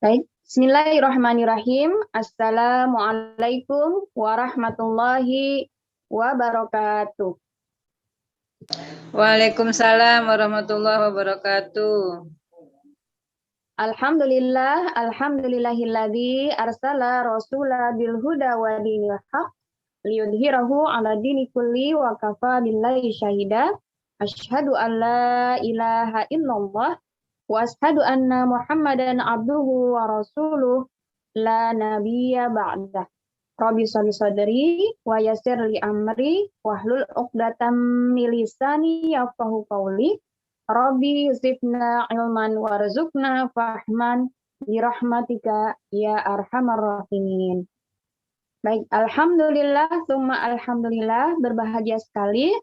Baik, Bismillahirrahmanirrahim. Assalamualaikum warahmatullahi wabarakatuh. Waalaikumsalam warahmatullahi wabarakatuh. Alhamdulillahilladzi arsala rasula bil huda wa dinil haq liyudhhirahu ala dini kulli wa kafa billahi syahida. Asyhadu an la ilaha illallah wa asyhadu anna Muhammadan abduhu wa rasuluh la nabiyya ba'dah. Rabbi sholli sadri wa yassir li amri wahlul 'uqdatam min lisani yafqahu qawli. Rabbi zidna ilman warzuqna fahman birahmatika ya arhamar rahimin. Baik, alhamdulillah, summa alhamdulillah, berbahagia sekali.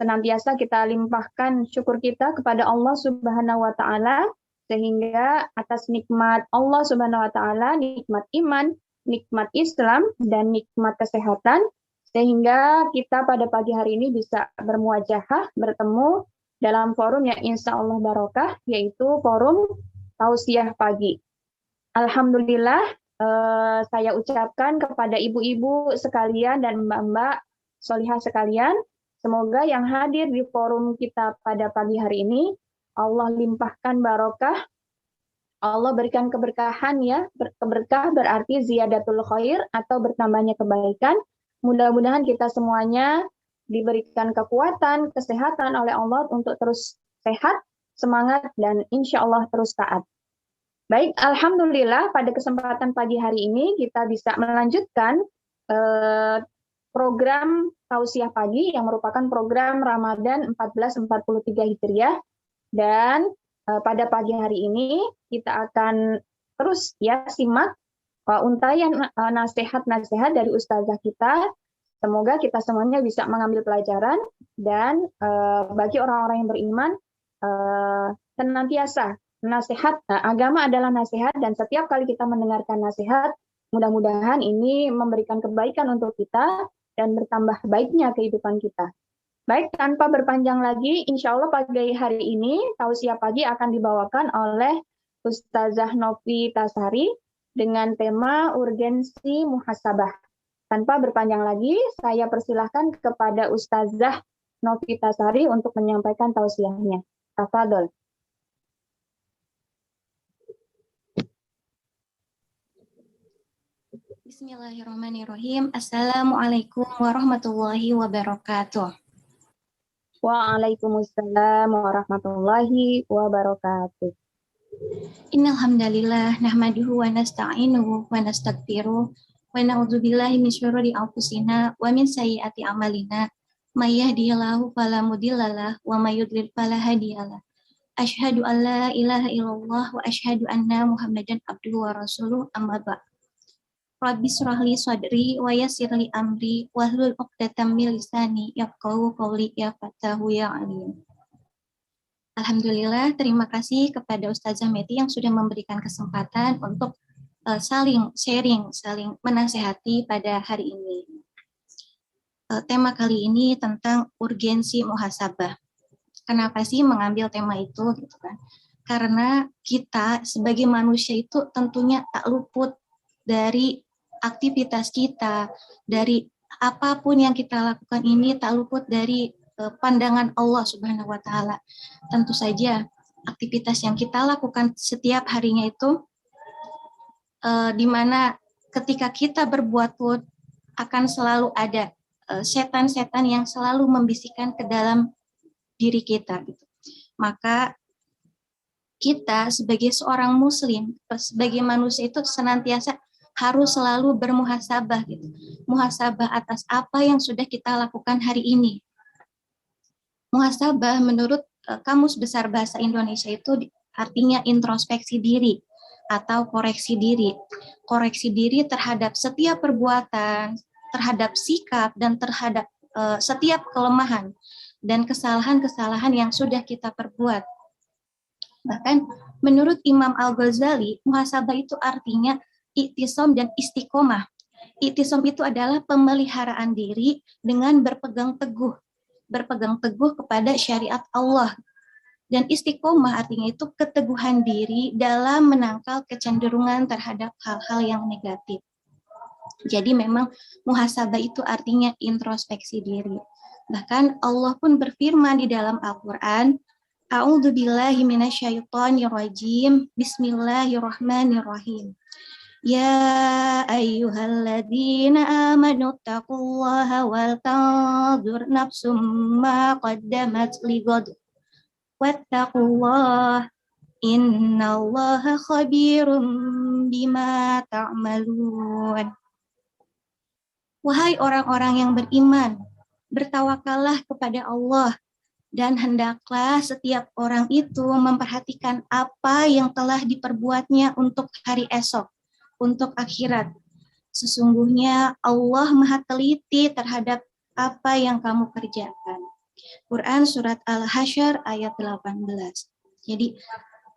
Senantiasa kita limpahkan syukur kita kepada Allah Subhanahu wa taala sehingga atas nikmat Allah Subhanahu wa taala, nikmat iman, nikmat Islam dan nikmat kesehatan sehingga kita pada pagi hari ini bisa bermuajahah, bertemu dalam forum yang insya Allah barokah, yaitu forum tausiah pagi. Alhamdulillah, saya ucapkan kepada ibu-ibu sekalian dan mbak-mbak solihah sekalian, semoga yang hadir di forum kita pada pagi hari ini, Allah limpahkan barokah, Allah berikan keberkahan ya, keberkah berarti ziyadatul khair atau bertambahnya kebaikan. Mudah-mudahan kita semuanya diberikan kekuatan, kesehatan oleh Allah untuk terus sehat, semangat, dan insya Allah terus taat. Baik, alhamdulillah pada kesempatan pagi hari ini kita bisa melanjutkan program tausiah pagi yang merupakan program Ramadan 1443 Hijriah. Dan pada pagi hari ini kita akan terus ya simak untayan nasihat-nasihat dari ustazah kita. Semoga kita semuanya bisa mengambil pelajaran dan bagi orang-orang yang beriman senantiasa nasihat, agama adalah nasihat dan setiap kali kita mendengarkan nasihat, mudah-mudahan ini memberikan kebaikan untuk kita dan bertambah baiknya kehidupan kita. Baik, tanpa berpanjang lagi, insya Allah pagi hari ini tausiah pagi akan dibawakan oleh Ustazah Novi Tasari dengan tema urgensi muhasabah. Tanpa berpanjang lagi, saya persilahkan kepada Ustazah Novi Tasari untuk menyampaikan tausiahnya. Tafadhol. Bismillahirrahmanirrahim. Assalamualaikum warahmatullahi wabarakatuh. Waalaikumsalam warahmatullahi wabarakatuh. Innal hamdalillah nahmaduhu wa nasta'inuhu wa nastaghfiruh wa na'udzubillahi min syururi anfusina wa min sayyiati a'malina may yahdihillahu fala mudhillalah wa may yudlil fala hadiyalah. Asyhadu an la ilaha illallah wa asyhadu anna Muhammadan abduhu wa rasuluh, amma ba'd. Rabbi shrahli sadri wa yassirli amri wahlul 'uqdatam min lisani yafqahu qawli ya fatahu ya alim. Alhamdulillah, terima kasih kepada Ustazah Meti yang sudah memberikan kesempatan untuk saling sharing, saling menasehati pada hari ini. Tema kali ini tentang urgensi muhasabah. Kenapa sih mengambil tema itu gitu kan? Karena kita sebagai manusia itu tentunya tak luput dari aktivitas kita, dari apapun yang kita lakukan ini tak luput dari pandangan Allah Subhanahu wa taala. Tentu saja aktivitas yang kita lakukan setiap harinya itu di mana ketika kita berbuat pun akan selalu ada setan-setan yang selalu membisikkan ke dalam diri kita gitu. Maka kita sebagai seorang muslim, sebagai manusia itu senantiasa harus selalu bermuhasabah gitu. Muhasabah atas apa yang sudah kita lakukan hari ini. Muhasabah menurut Kamus Besar Bahasa Indonesia itu artinya introspeksi diri atau koreksi diri. Koreksi diri terhadap setiap perbuatan, terhadap sikap, dan terhadap setiap kelemahan dan kesalahan-kesalahan yang sudah kita perbuat. Bahkan menurut Imam Al-Ghazali, muhasabah itu artinya iktisom dan istiqomah. Iktisom itu adalah pemeliharaan diri dengan berpegang teguh kepada syariat Allah. Dan istiqomah artinya itu keteguhan diri dalam menangkal kecenderungan terhadap hal-hal yang negatif. Jadi memang muhasabah itu artinya introspeksi diri. Bahkan Allah pun berfirman di dalam Al-Quran, A'udzubillahi minasyaitonirrajim, Bismillahirrahmanirrahim. Ya ayyuhalladzina amanu taqullaha wal tanzur nafsum ma qaddamat lighad. Wattaqullah innallaha khabirum bima ta'malun. Wahai orang-orang yang beriman, bertawakallah kepada Allah dan hendaklah setiap orang itu memperhatikan apa yang telah diperbuatnya untuk hari esok, untuk akhirat. Sesungguhnya Allah Maha teliti terhadap apa yang kamu kerjakan. Quran surat Al-Hasyr ayat 18. Jadi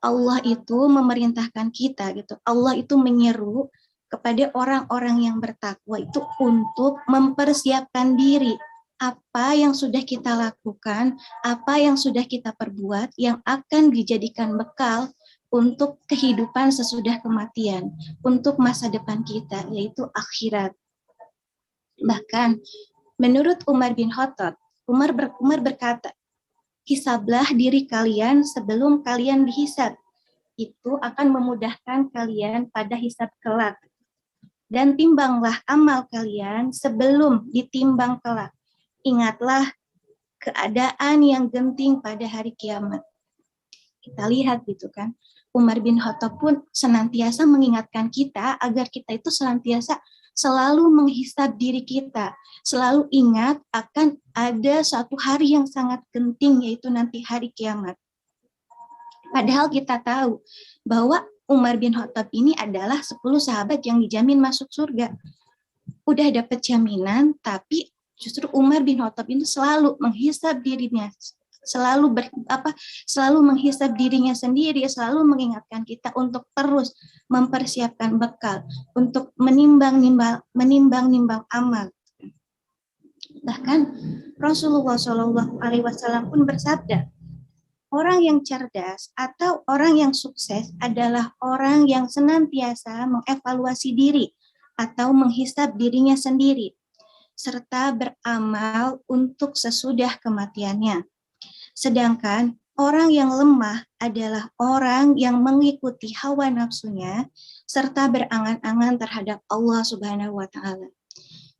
Allah itu memerintahkan kita gitu. Allah itu menyeru kepada orang-orang yang bertakwa itu untuk mempersiapkan diri. Apa yang sudah kita lakukan, apa yang sudah kita perbuat yang akan dijadikan bekal untuk kehidupan sesudah kematian, untuk masa depan kita, yaitu akhirat. Bahkan menurut Umar bin Khattab, Umar berkata, hisablah diri kalian sebelum kalian dihisab. Itu akan memudahkan kalian pada hisab kelak. Dan timbanglah amal kalian sebelum ditimbang kelak. Ingatlah keadaan yang genting pada hari kiamat. Kita lihat gitu kan, Umar bin Khattab pun senantiasa mengingatkan kita agar kita itu senantiasa selalu menghisab diri kita, selalu ingat akan ada suatu hari yang sangat genting, yaitu nanti hari kiamat. Padahal kita tahu bahwa Umar bin Khattab ini adalah 10 sahabat yang dijamin masuk surga. Udah dapat jaminan, tapi justru Umar bin Khattab itu selalu menghisab dirinya, selalu menghisab dirinya sendiri, selalu mengingatkan kita untuk terus mempersiapkan bekal, untuk menimbang-nimbang amal. Bahkan Rasulullah SAW pun bersabda, orang yang cerdas atau orang yang sukses adalah orang yang senantiasa mengevaluasi diri atau menghisab dirinya sendiri, serta beramal untuk sesudah kematiannya. Sedangkan orang yang lemah adalah orang yang mengikuti hawa nafsunya, serta berangan-angan terhadap Allah Subhanahu wa Ta'ala.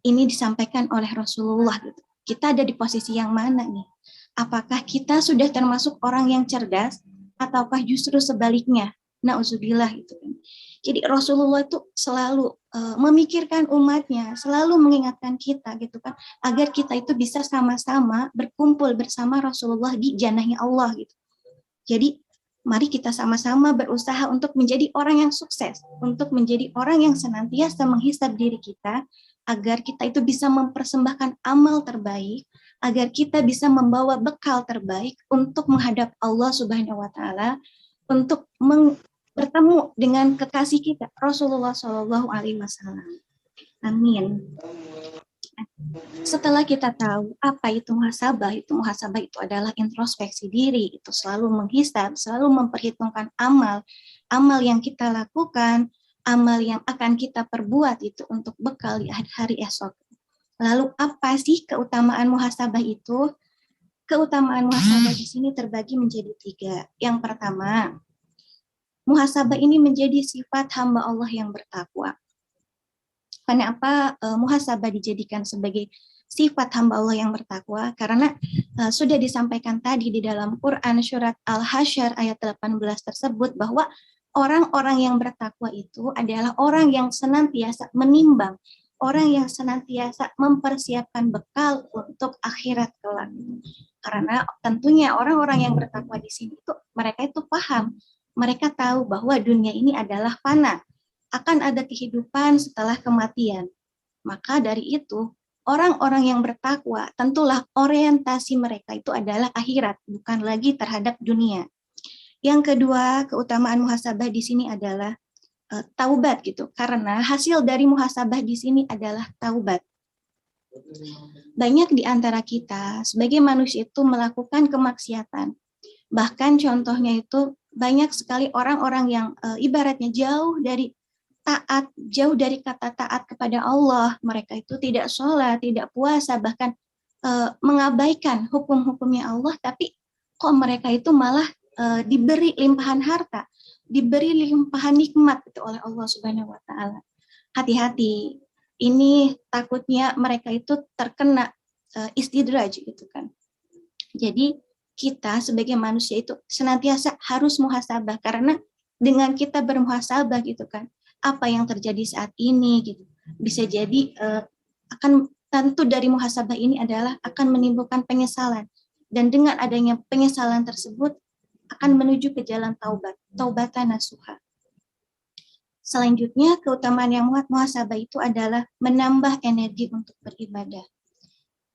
Ini disampaikan oleh Rasulullah. Kita ada di posisi yang mana nih? Apakah kita sudah termasuk orang yang cerdas ataukah justru sebaliknya? Nauzubillah itu kan. Jadi Rasulullah itu selalu memikirkan umatnya, selalu mengingatkan kita gitu kan, agar kita itu bisa sama-sama berkumpul bersama Rasulullah di jannahnya Allah gitu. Jadi mari kita sama-sama berusaha untuk menjadi orang yang sukses, untuk menjadi orang yang senantiasa menghisab diri kita, agar kita itu bisa mempersembahkan amal terbaik, agar kita bisa membawa bekal terbaik untuk menghadap Allah Subhanahu wa Ta'ala, untuk bertemu dengan kekasih kita Rasulullah Shallallahu Alaihi Wasallam. Amin. Setelah kita tahu apa itu muhasabah itu adalah introspeksi diri, itu selalu menghisab, selalu memperhitungkan amal yang kita lakukan, amal yang akan kita perbuat itu untuk bekal di hari esok. Lalu apa sih keutamaan muhasabah itu? Keutamaan muhasabah di sini terbagi menjadi 3. Yang pertama, muhasabah ini menjadi sifat hamba Allah yang bertakwa. Kenapa muhasabah dijadikan sebagai sifat hamba Allah yang bertakwa? Karena sudah disampaikan tadi di dalam Quran surat Al-Hasyr ayat 18 tersebut bahwa orang-orang yang bertakwa itu adalah orang yang senantiasa menimbang, orang yang senantiasa mempersiapkan bekal untuk akhirat kelak. Karena tentunya orang-orang yang bertakwa di sini itu mereka itu paham, mereka tahu bahwa dunia ini adalah fana, akan ada kehidupan setelah kematian. Maka dari itu, orang-orang yang bertakwa tentulah orientasi mereka itu adalah akhirat, bukan lagi terhadap dunia. Yang kedua, keutamaan muhasabah di sini adalah taubat gitu, karena hasil dari muhasabah di sini adalah taubat. Banyak di antara kita sebagai manusia itu melakukan kemaksiatan, Bahkan contohnya itu banyak sekali orang-orang yang ibaratnya jauh dari taat, jauh dari kata taat kepada Allah. Mereka itu tidak sholat, tidak puasa, bahkan mengabaikan hukum-hukumnya Allah, tapi kok mereka itu malah diberi limpahan harta, diberi limpahan nikmat itu oleh Allah Subhanahu wa taala. Hati-hati. Ini takutnya mereka itu terkena istidraj gitu kan. Jadi kita sebagai manusia itu senantiasa harus muhasabah, karena dengan kita bermuhasabah gitu kan, apa yang terjadi saat ini gitu bisa jadi akan tentu dari muhasabah ini adalah akan menimbulkan penyesalan, dan dengan adanya penyesalan tersebut akan menuju ke jalan taubat, taubatan nasuha. Selanjutnya, keutamaan yang muhasabah itu adalah menambah energi untuk beribadah.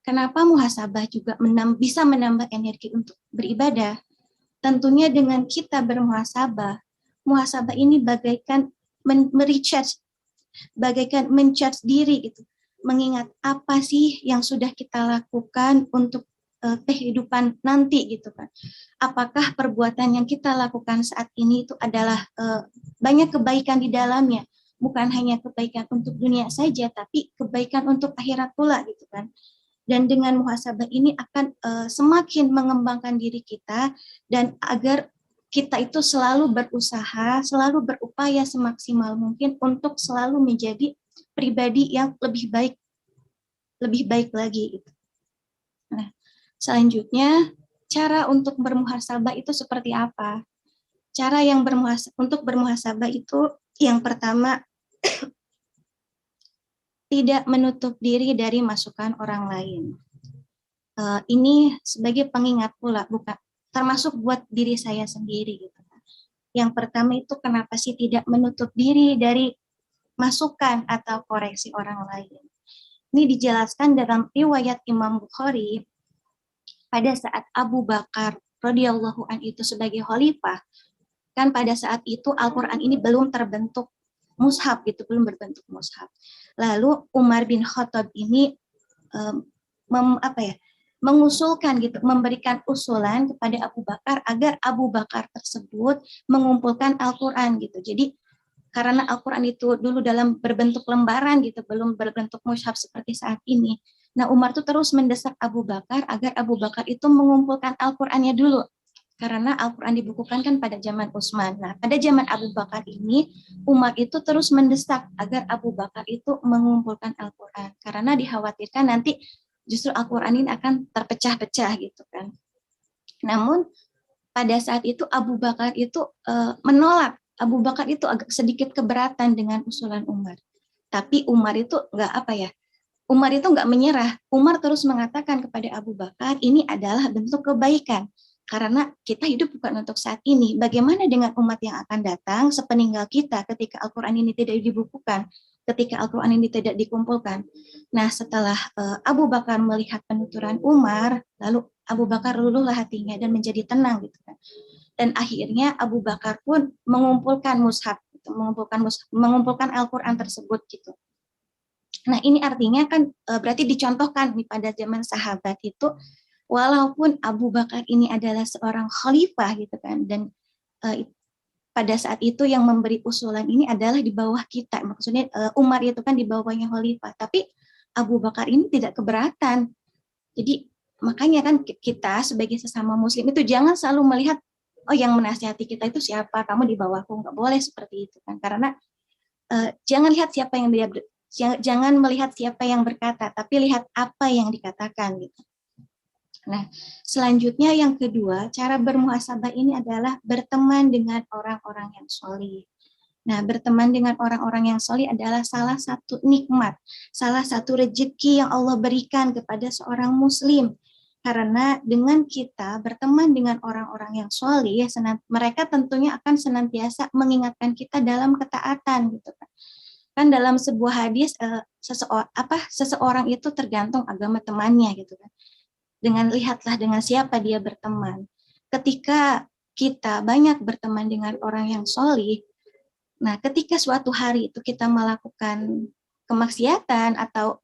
Kenapa muhasabah juga bisa menambah energi untuk beribadah? Tentunya dengan kita bermuhasabah, muhasabah ini bagaikan merecharge, bagaikan mencharge diri gitu. Mengingat apa sih yang sudah kita lakukan untuk kehidupan nanti gitu kan. Apakah perbuatan yang kita lakukan saat ini itu adalah banyak kebaikan di dalamnya, bukan hanya kebaikan untuk dunia saja, tapi kebaikan untuk akhirat pula gitu kan. Dan dengan muhasabah ini akan semakin mengembangkan diri kita, dan agar kita itu selalu berusaha, selalu berupaya semaksimal mungkin untuk selalu menjadi pribadi yang lebih baik lagi. Nah, selanjutnya cara untuk bermuhasabah itu seperti apa? Cara yang untuk bermuhasabah itu yang pertama, tidak menutup diri dari masukan orang lain. Ini sebagai pengingat pula, bukan termasuk buat diri saya sendiri gitu. Yang pertama itu kenapa sih tidak menutup diri dari masukan atau koreksi orang lain. Ini dijelaskan dalam riwayat Imam Bukhari pada saat Abu Bakar radhiyallahu anhu itu sebagai khalifah. Kan pada saat itu Al-Qur'an ini belum terbentuk mushaf gitu, belum berbentuk mushaf. Lalu Umar bin Khattab ini mengusulkan gitu, memberikan usulan kepada Abu Bakar agar Abu Bakar tersebut mengumpulkan Al-Qur'an gitu. Jadi karena Al-Qur'an itu dulu dalam berbentuk lembaran gitu, belum berbentuk mushaf seperti saat ini. Nah, Umar tuh terus mendesak Abu Bakar agar Abu Bakar itu mengumpulkan Al-Qur'annya dulu. Karena Al-Qur'an dibukukan kan pada zaman Utsman. Nah, pada zaman Abu Bakar ini, Umar itu terus mendesak agar Abu Bakar itu mengumpulkan Al-Qur'an. Karena dikhawatirkan nanti justru Al-Qur'an ini akan terpecah-pecah gitu kan. Namun, pada saat itu Abu Bakar itu menolak. Abu Bakar itu agak sedikit keberatan dengan usulan Umar. Tapi Umar itu Umar itu nggak menyerah. Umar terus mengatakan kepada Abu Bakar, ini adalah bentuk kebaikan. Karena kita hidup bukan untuk saat ini. Bagaimana dengan umat yang akan datang sepeninggal kita ketika Al-Quran ini tidak dibukukan, ketika Al-Quran ini tidak dikumpulkan. Nah, setelah Abu Bakar melihat penuturan Umar, lalu Abu Bakar luluhlah hatinya dan menjadi tenang gitu kan. Dan akhirnya Abu Bakar pun mengumpulkan mushaf, mengumpulkan Al-Quran tersebut gitu. Nah, ini artinya kan berarti dicontohkan nih pada zaman sahabat itu, walaupun Abu Bakar ini adalah seorang khalifah gitu kan, dan pada saat itu yang memberi usulan ini adalah di bawah kita, maksudnya Umar itu kan di bawahnya khalifah, tapi Abu Bakar ini tidak keberatan. Jadi makanya kan kita sebagai sesama muslim itu jangan selalu melihat, oh yang menasihati kita itu siapa, kamu di bawahku, nggak boleh seperti itu kan, karena jangan lihat siapa yang jangan melihat siapa yang berkata, tapi lihat apa yang dikatakan gitu. Nah, selanjutnya yang kedua, cara bermuhasabah ini adalah berteman dengan orang-orang yang sholih. Nah, berteman dengan orang-orang yang sholih adalah salah satu nikmat, salah satu rezeki yang Allah berikan kepada seorang muslim. Karena dengan kita berteman dengan orang-orang yang sholih, mereka tentunya akan senantiasa mengingatkan kita dalam ketaatan gitu kan. Kan dalam sebuah hadis seseorang itu tergantung agama temannya gitu kan. Dengan lihatlah dengan siapa dia berteman. Ketika kita banyak berteman dengan orang yang sholih, nah ketika suatu hari itu kita melakukan kemaksiatan atau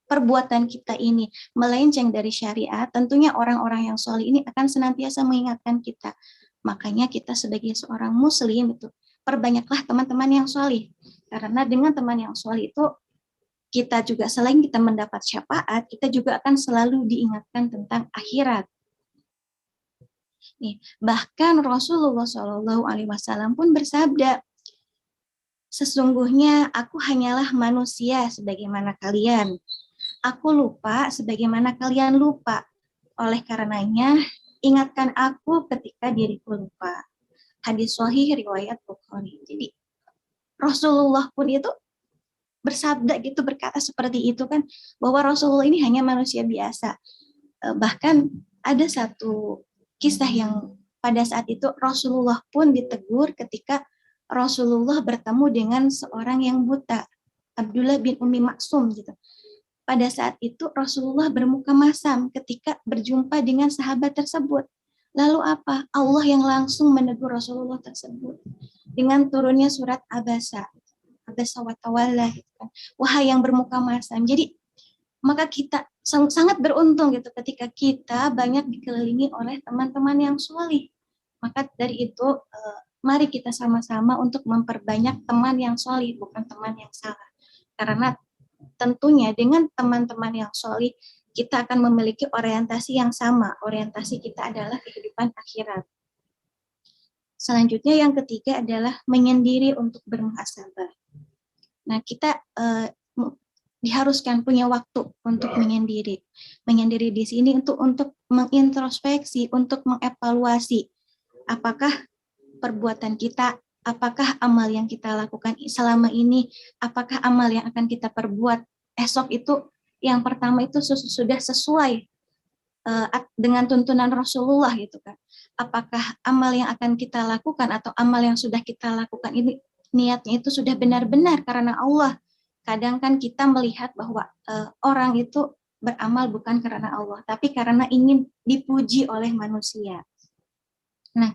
perbuatan kita ini melenceng dari syariat, tentunya orang-orang yang soleh ini akan senantiasa mengingatkan kita. Makanya kita sebagai seorang muslim itu perbanyaklah teman-teman yang soleh. Karena dengan teman yang soleh itu kita juga selain kita mendapat syafaat, kita juga akan selalu diingatkan tentang akhirat. Nih, bahkan Rasulullah SAW pun bersabda, sesungguhnya aku hanyalah manusia sebagaimana kalian. Aku lupa sebagaimana kalian lupa. Oleh karenanya, ingatkan aku ketika diriku lupa. Hadis sahih riwayat Bukhari. Jadi Rasulullah pun itu bersabda gitu, berkata seperti itu kan, bahwa Rasulullah ini hanya manusia biasa. Bahkan ada satu kisah yang pada saat itu Rasulullah pun ditegur ketika Rasulullah bertemu dengan seorang yang buta, Abdullah bin Ummi Maksum gitu. Pada saat itu Rasulullah bermuka masam ketika berjumpa dengan sahabat tersebut. Lalu apa? Allah yang langsung menegur Rasulullah tersebut dengan turunnya surat Abasa wa tawalla gitu kan. Wahai yang bermuka masam. Jadi maka kita sangat beruntung gitu ketika kita banyak dikelilingi oleh teman-teman yang solih. Maka dari itu mari kita sama-sama untuk memperbanyak teman yang solih, bukan teman yang salah. Karena tentunya dengan teman-teman yang solih, kita akan memiliki orientasi yang sama. Orientasi kita adalah kehidupan akhirat. Selanjutnya yang ketiga adalah menyendiri untuk bermuhasabah. Nah, kita diharuskan punya waktu untuk menyendiri. Menyendiri di sini untuk mengintrospeksi, untuk mengevaluasi apakah perbuatan kita, apakah amal yang kita lakukan selama ini, apakah amal yang akan kita perbuat esok itu yang pertama itu sudah sesuai dengan tuntunan Rasulullah gitu kan. Apakah amal yang akan kita lakukan atau amal yang sudah kita lakukan ini niatnya itu sudah benar-benar karena Allah. Kadang kan kita melihat bahwa orang itu beramal bukan karena Allah, tapi karena ingin dipuji oleh manusia. Nah,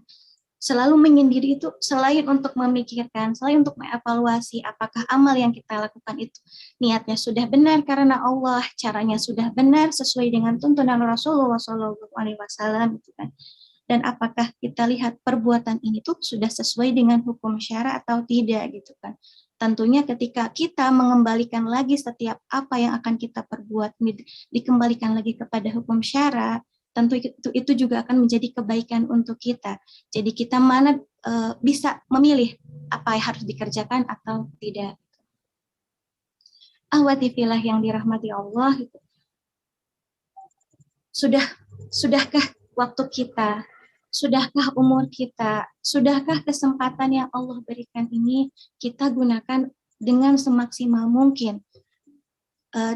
selalu menyendiri itu selain untuk memikirkan, selain untuk mengevaluasi apakah amal yang kita lakukan itu niatnya sudah benar karena Allah, caranya sudah benar sesuai dengan tuntunan Rasulullah SAW, gitu kan. Dan apakah kita lihat perbuatan ini tuh sudah sesuai dengan hukum syara atau tidak gitu kan. Tentunya ketika kita mengembalikan lagi setiap apa yang akan kita perbuat dikembalikan lagi kepada hukum syara, tentu itu juga akan menjadi kebaikan untuk kita. Jadi kita bisa memilih apa yang harus dikerjakan atau tidak. Ahwati fillah yang dirahmati Allah, sudahkah waktu kita, sudahkah umur kita, sudahkah kesempatan yang Allah berikan ini kita gunakan dengan semaksimal mungkin.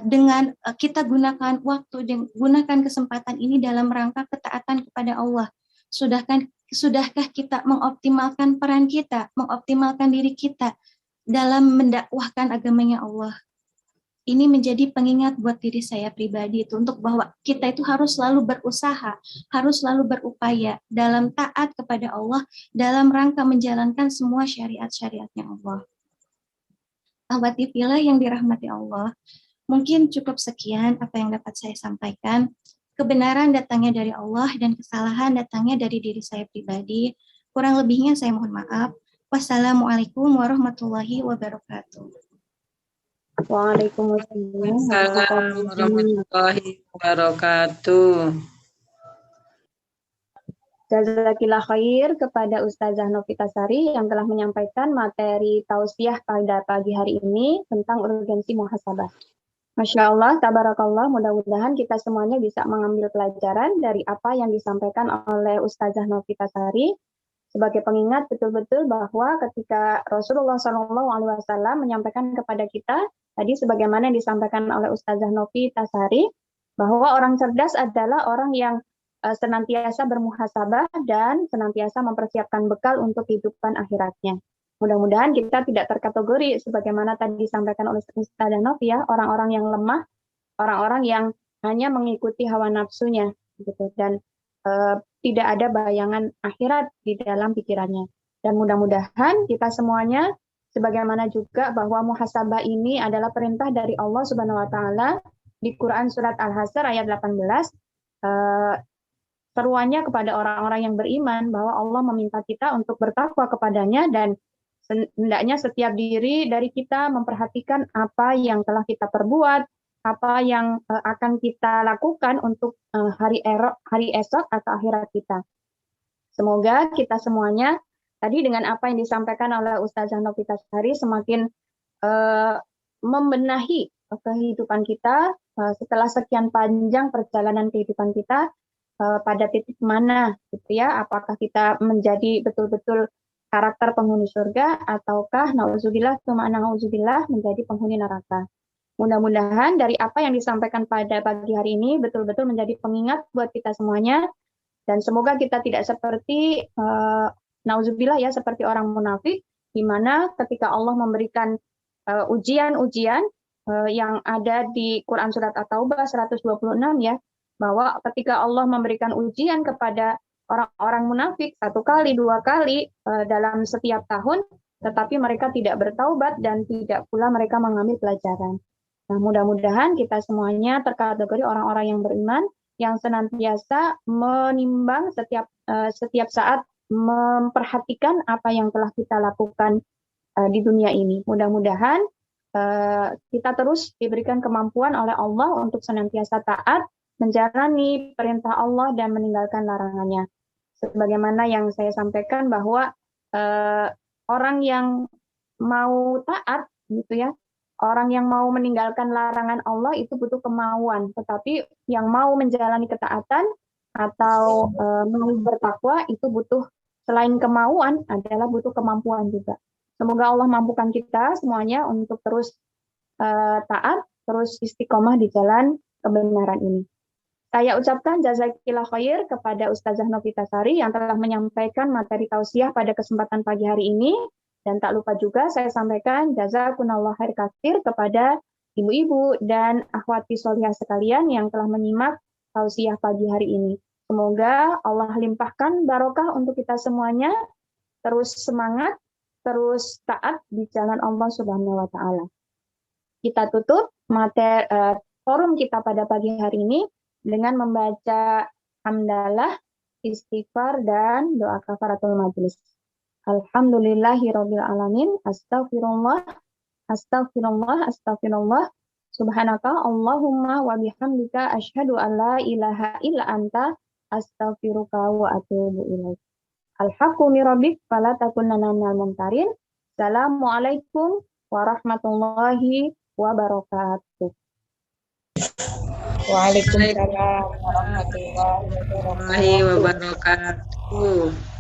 Dengan kita gunakan waktu dan gunakan kesempatan ini dalam rangka ketaatan kepada Allah. Sudahkah kita mengoptimalkan peran kita, mengoptimalkan diri kita dalam mendakwahkan agamanya Allah. Ini menjadi pengingat buat diri saya pribadi itu untuk bahwa kita itu harus selalu berusaha, harus selalu berupaya dalam taat kepada Allah dalam rangka menjalankan semua syariat-syariatnya Allah. Ahwati fillah yang dirahmati Allah, mungkin cukup sekian apa yang dapat saya sampaikan. Kebenaran datangnya dari Allah dan kesalahan datangnya dari diri saya pribadi. Kurang lebihnya saya mohon maaf. Wassalamualaikum warahmatullahi wabarakatuh. Waalaikumsalam warahmatullahi wabarakatuh. Jazakillah khair kepada Ustazah Novita Sari yang telah menyampaikan materi tausiah pada pagi hari ini tentang urgensi muhasabah. Masya Allah, tabarakallah, mudah-mudahan kita semuanya bisa mengambil pelajaran dari apa yang disampaikan oleh Ustazah Novita Sari sebagai pengingat betul-betul bahwa ketika Rasulullah SAW menyampaikan kepada kita, tadi sebagaimana yang disampaikan oleh Ustazah Novita Sari, bahwa orang cerdas adalah orang yang senantiasa bermuhasabah dan senantiasa mempersiapkan bekal untuk kehidupan akhiratnya. Mudah-mudahan kita tidak terkategori sebagaimana tadi disampaikan oleh Ustazah Novi ya, orang-orang yang lemah, orang-orang yang hanya mengikuti hawa nafsunya, gitu, dan tidak ada bayangan akhirat di dalam pikirannya. Dan mudah-mudahan kita semuanya, sebagaimana juga bahwa muhasabah ini adalah perintah dari Allah Subhanahu Wa Taala, di Quran surat Al-Hasyr ayat 18, seruannya kepada orang-orang yang beriman bahwa Allah meminta kita untuk bertakwa kepadanya dan hendaknya setiap diri dari kita memperhatikan apa yang telah kita perbuat, apa yang akan kita lakukan untuk hari esok atau akhirat kita. Semoga kita semuanya tadi dengan apa yang disampaikan oleh Ustazah Novitasari semakin membenahi kehidupan kita setelah sekian panjang perjalanan kehidupan kita, pada titik mana gitu ya, apakah kita menjadi betul-betul karakter penghuni surga ataukah nauzubillah tsumma nauzubillah menjadi penghuni neraka. Mudah-mudahan dari apa yang disampaikan pada pagi hari ini betul-betul menjadi pengingat buat kita semuanya, dan semoga kita tidak seperti nauzubillah ya, seperti orang munafik, di mana ketika Allah memberikan ujian-ujian yang ada di Quran surat At-Taubah 126 ya, bahwa ketika Allah memberikan ujian kepada orang-orang munafik 1 kali, 2 kali dalam setiap tahun, tetapi mereka tidak bertaubat dan tidak pula mereka mengambil pelajaran. Nah, mudah-mudahan kita semuanya terkategori orang-orang yang beriman, yang senantiasa menimbang setiap saat, memperhatikan apa yang telah kita lakukan di dunia ini. Mudah-mudahan kita terus diberikan kemampuan oleh Allah untuk senantiasa taat, menjalani perintah Allah dan meninggalkan larangannya. Sebagaimana yang saya sampaikan bahwa orang yang mau taat gitu ya, orang yang mau meninggalkan larangan Allah itu butuh kemauan, tetapi yang mau menjalani ketaatan atau mau bertakwa itu butuh, selain kemauan adalah butuh kemampuan juga. Semoga Allah mampukan kita semuanya untuk terus taat, terus istiqomah di jalan kebenaran ini. Saya ucapkan jazakillah khair kepada Ustazah Novitasari yang telah menyampaikan materi tausiah pada kesempatan pagi hari ini. Dan tak lupa juga saya sampaikan jazakunallah khair katsir kepada ibu-ibu dan akhwati sholihah sekalian yang telah menyimak tausiah pagi hari ini. Semoga Allah limpahkan barokah untuk kita semuanya, terus semangat, terus taat di jalan Allah Subhanahu wa Ta'ala. Kita tutup forum kita pada pagi hari ini dengan membaca hamdalah, istighfar, dan doa kafaratul majelis. Alhamdulillahirabbil alamin, astaghfirullah, astaghfirullah, astaghfirullah, subhanaka Allahumma wa bihamdika asyhadu an la ilaha illa anta astaghfiruka wa atubu ilaik. Al-haqqu min rabbik fala takunanna minal mumtarin. Assalamualaikum warahmatullahi wabarakatuh. Waalaikumsalam warahmatullahi wabarakatuh.